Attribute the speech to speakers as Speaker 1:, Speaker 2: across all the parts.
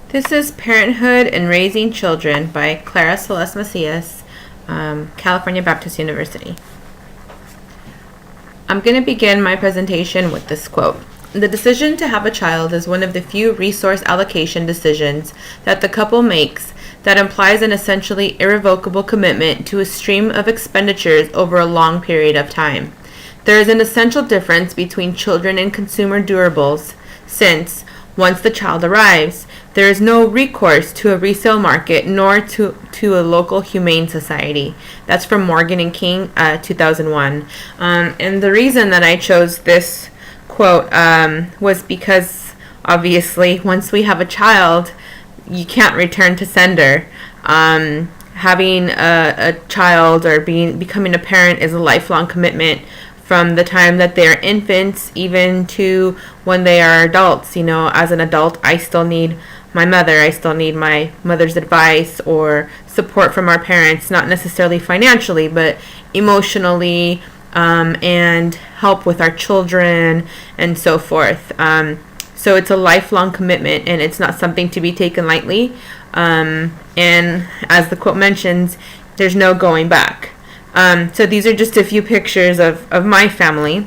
Speaker 1: This is Parenthood and Raising Children by Clara Celeste Macias, California Baptist University. I'm going to begin my presentation with this quote. The decision to have a child is one of the few resource allocation decisions that the couple makes that implies an essentially irrevocable commitment to a stream of expenditures over a long period of time. There is an essential difference between children and consumer durables, since, once the child arrives, there is no recourse to a resale market nor to a local humane society. That's from Morgan and King, 2001. And the reason that I chose this quote was because, obviously, once we have a child, you can't return to sender. Having a child or becoming a parent is a lifelong commitment, from the time that they're infants even to when they are adults. You know, as an adult, I still need my mother. I still need my mother's advice or support from our parents, not necessarily financially, but emotionally, and help with our children and so forth. So it's a lifelong commitment, and it's not something to be taken lightly. And as the quote mentions, there's no going back. So these are just a few pictures of my family.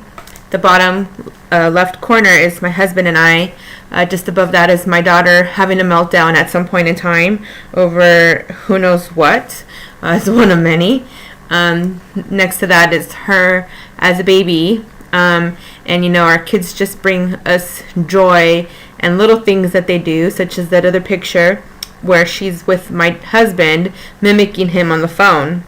Speaker 1: The bottom left corner is my husband and I. Just above that is my daughter having a meltdown at some point in time over who knows what. It's one of many. Next to that is her as a baby. And you know, our kids just bring us joy and little things that they do, such as that other picture where she's with my husband mimicking him on the phone.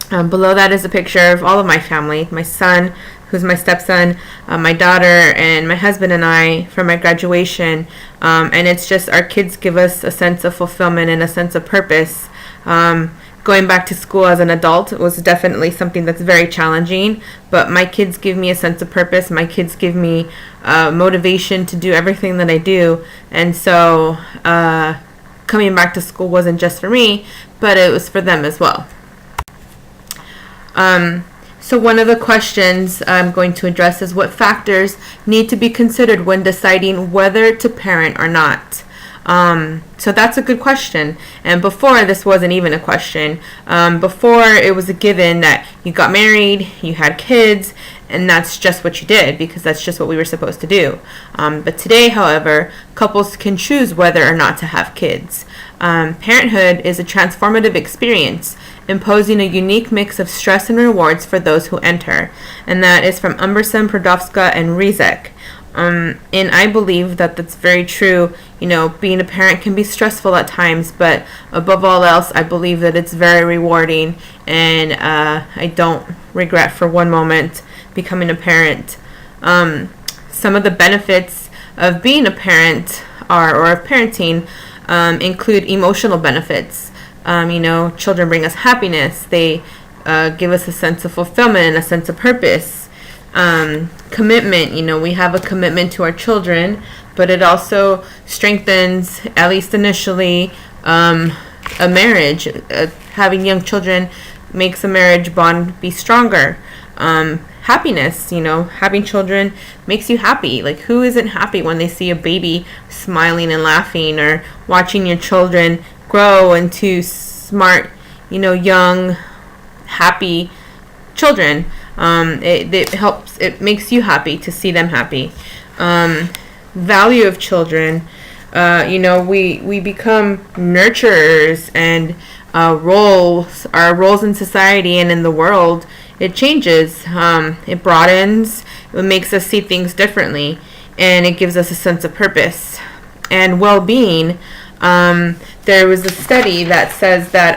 Speaker 1: Below that is a picture of all of my family, my son, who's my stepson, my daughter, and my husband and I for my graduation. And it's just, our kids give us a sense of fulfillment and a sense of purpose. Going back to school as an adult was definitely something that's very challenging, but my kids give me a sense of purpose. My kids give me motivation to do everything that I do. And so coming back to school wasn't just for me, but it was for them as well. So one of the questions I'm going to address is what factors need to be considered when deciding whether to parent or not. So that's a good question. And before, this wasn't even a question. Before, it was a given that you got married, you had kids, and that's just what you did because that's just what we were supposed to do. But today, however, couples can choose whether or not to have kids. Parenthood is a transformative experience, imposing a unique mix of stress and rewards for those who enter. And that is from Umberson, Prodowska, and Rizek. And I believe that that's very true. You know, being a parent can be stressful at times, but above all else, I believe that it's very rewarding, and I don't regret for one moment becoming a parent. Some of the benefits of being a parent or of parenting include emotional benefits. You know, children bring us happiness. They give us a sense of fulfillment and a sense of purpose. Commitment, you know, we have a commitment to our children, but it also strengthens, at least initially, a marriage. Having young children makes a marriage bond be stronger. Happiness, you know, having children makes you happy. Like, who isn't happy when they see a baby smiling and laughing, or watching your children grow into smart, you know, young, happy children? It helps, it makes you happy to see them happy. Value of children, you know, we become nurturers, and our roles in society and in the world, it changes. It broadens, it makes us see things differently, and it gives us a sense of purpose and well-being. There was a study that says that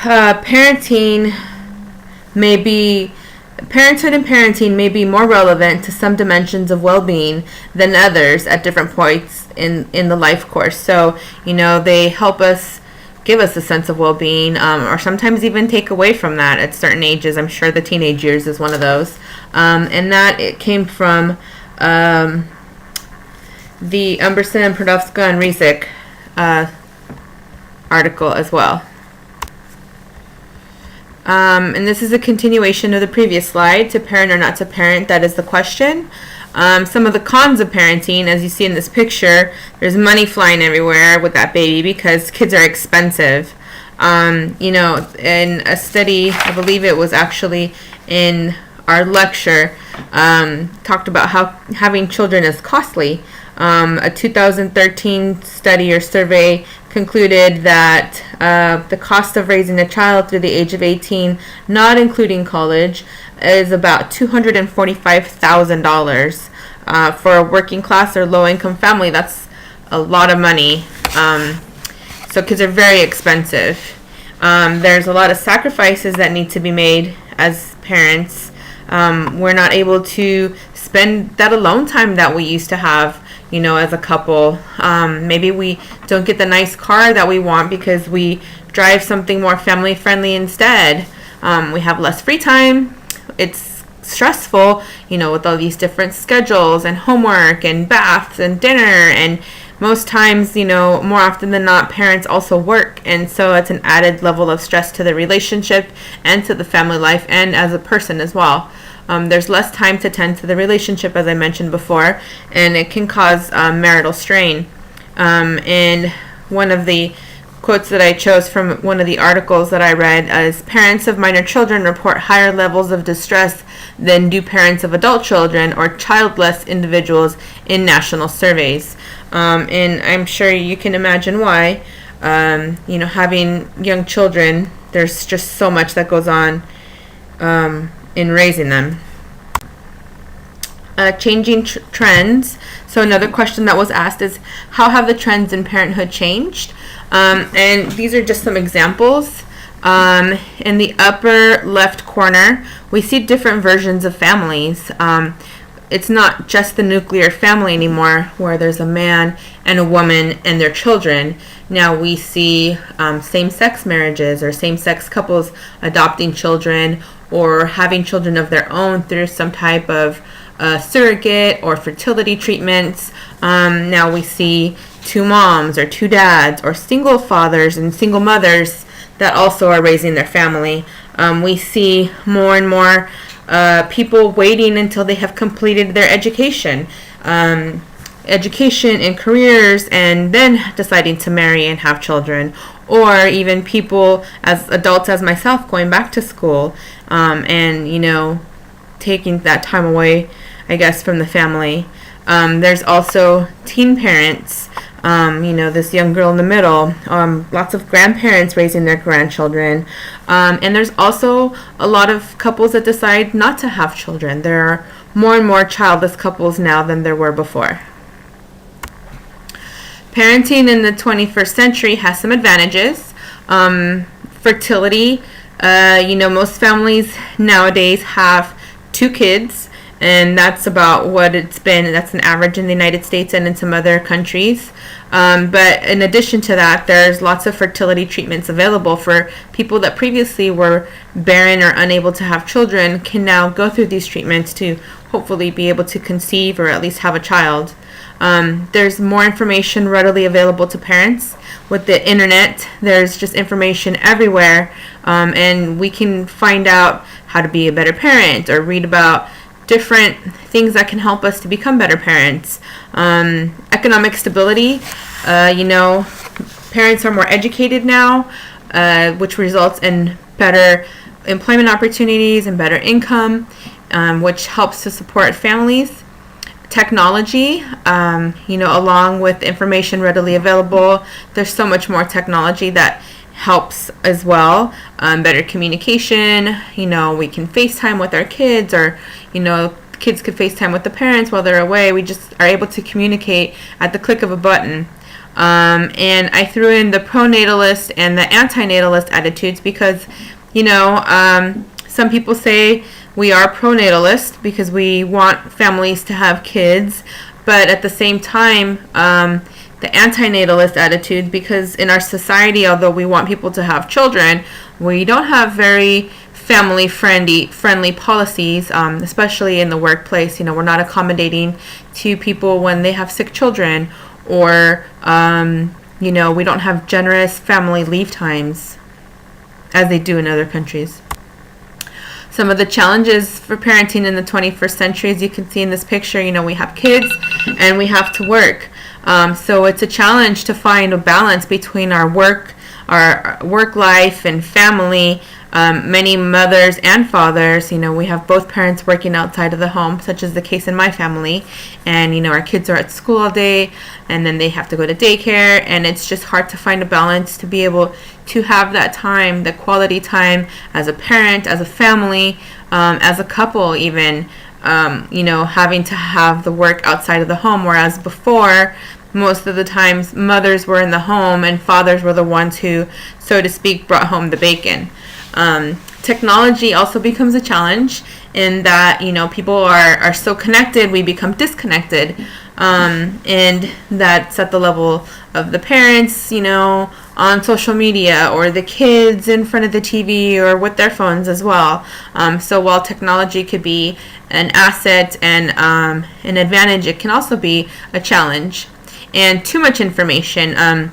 Speaker 1: parenthood and parenting may be more relevant to some dimensions of well-being than others at different points in the life course. So, you know, they help us, give us a sense of well-being, or sometimes even take away from that at certain ages. I'm sure the teenage years is one of those. And that it came from the Umberson, Prodowska, and Rizek article as well. And this is a continuation of the previous slide. To parent or not to parent, that is the question. Some of the cons of parenting, as you see in this picture, there's money flying everywhere with that baby because kids are expensive. In a study, I believe it was actually in our lecture, talked about how having children is costly. A 2013 study or survey concluded that the cost of raising a child through the age of 18, not including college, is about $245,000. For a working class or low income family, that's a lot of money. So kids are very expensive. There's a lot of sacrifices that need to be made as parents. We're not able to spend that alone time that we used to have, as a couple. Maybe we don't get the nice car that we want because we drive something more family friendly instead. We have less free time. It's stressful, with all these different schedules and homework and baths and dinner, and most times, more often than not, parents also work, and so it's an added level of stress to the relationship and to the family life and as a person as well. There's less time to tend to the relationship, as I mentioned before, and it can cause marital strain. And one of the quotes that I chose from one of the articles that I read is, parents of minor children report higher levels of distress than do parents of adult children or childless individuals in national surveys. And I'm sure you can imagine why. Having young children, there's just so much that goes on in raising them. Changing trends. So another question that was asked is, how have the trends in parenthood changed? And these are just some examples. In the upper left corner, we see different versions of families. It's not just the nuclear family anymore, where there's a man and a woman and their children. Now we see same-sex marriages or same-sex couples adopting children or having children of their own through some type of surrogate or fertility treatments. Now we see two moms or two dads or single fathers and single mothers that also are raising their family. We see more and more people waiting until they have completed their education and careers, and then deciding to marry and have children. Or even people as adults as myself going back to school and taking that time away, I guess, from the family. There's also teen parents, this young girl in the middle, lots of grandparents raising their grandchildren. And there's also a lot of couples that decide not to have children. There are more and more childless couples now than there were before. Parenting in the 21st century has some advantages. Fertility, most families nowadays have 2 kids, and that's about what it's been. That's an average in the United States and in some other countries. But in addition to that, there's lots of fertility treatments available for people that previously were barren or unable to have children, can now go through these treatments to hopefully be able to conceive or at least have a child. There's more information readily available to parents. With the internet, there's just information everywhere, and we can find out how to be a better parent or read about different things that can help us to become better parents. Economic stability, parents are more educated now, which results in better employment opportunities and better income, which helps to support families. Technology, along with information readily available, there's so much more technology that helps as well. Better communication, we can FaceTime with our kids, or kids could FaceTime with the parents while they're away. We just are able to communicate at the click of a button. And I threw in the pronatalist and the antinatalist attitudes because, some people say we are pronatalist because we want families to have kids, but at the same time, the antinatalist attitude, because in our society, although we want people to have children, we don't have very family-friendly policies, especially in the workplace. We're not accommodating to people when they have sick children, or, we don't have generous family leave times as they do in other countries. Some of the challenges for parenting in the 21st century, as you can see in this picture, we have kids and we have to work. So it's a challenge to find a balance between our work life and family. Many mothers and fathers, we have both parents working outside of the home, such as the case in my family. And, our kids are at school all day, and then they have to go to daycare, and it's just hard to find a balance to be able to have that time, the quality time as a parent, as a family, as a couple even, having to have the work outside of the home, whereas before, most of the times mothers were in the home and fathers were the ones who, so to speak, brought home the bacon. Technology also becomes a challenge in that, people are so connected, we become disconnected. And that's at the level of the parents, on social media, or the kids in front of the TV or with their phones as well. So while technology could be an asset and an advantage, it can also be a challenge. And too much information,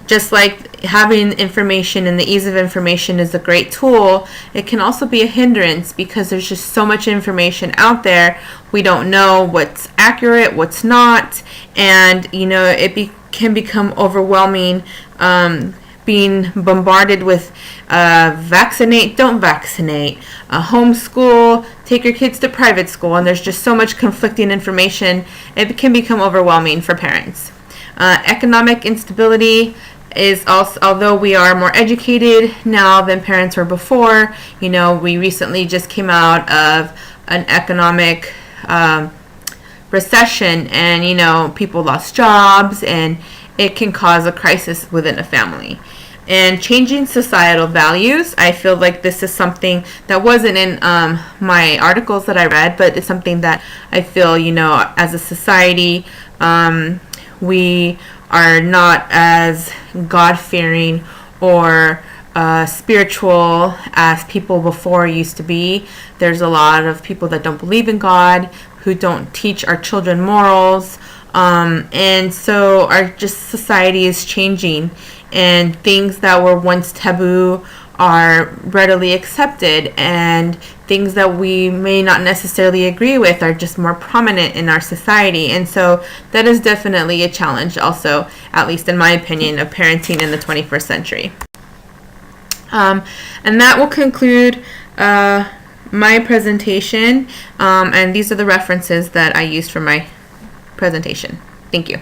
Speaker 1: just like having information and the ease of information is a great tool, it can also be a hindrance because there's just so much information out there. We don't know what's accurate, what's not, and it can become overwhelming, being bombarded with vaccinate, don't vaccinate, homeschool, take your kids to private school, and there's just so much conflicting information. It can become overwhelming for parents. Economic instability is also, although we are more educated now than parents were before, we recently just came out of an economic recession, and people lost jobs, and it can cause a crisis within a family. And changing societal values, I feel like this is something that wasn't in my articles that I read, but it's something that I feel, as a society, we are not as God-fearing or spiritual as people before used to be. There's a lot of people that don't believe in God, who don't teach our children morals, and so our just society is changing, and things that were once taboo are readily accepted, and things that we may not necessarily agree with are just more prominent in our society. And so that is definitely a challenge also, at least in my opinion, of parenting in the 21st century. And that will conclude my presentation, and these are the references that I used for my presentation. Thank you.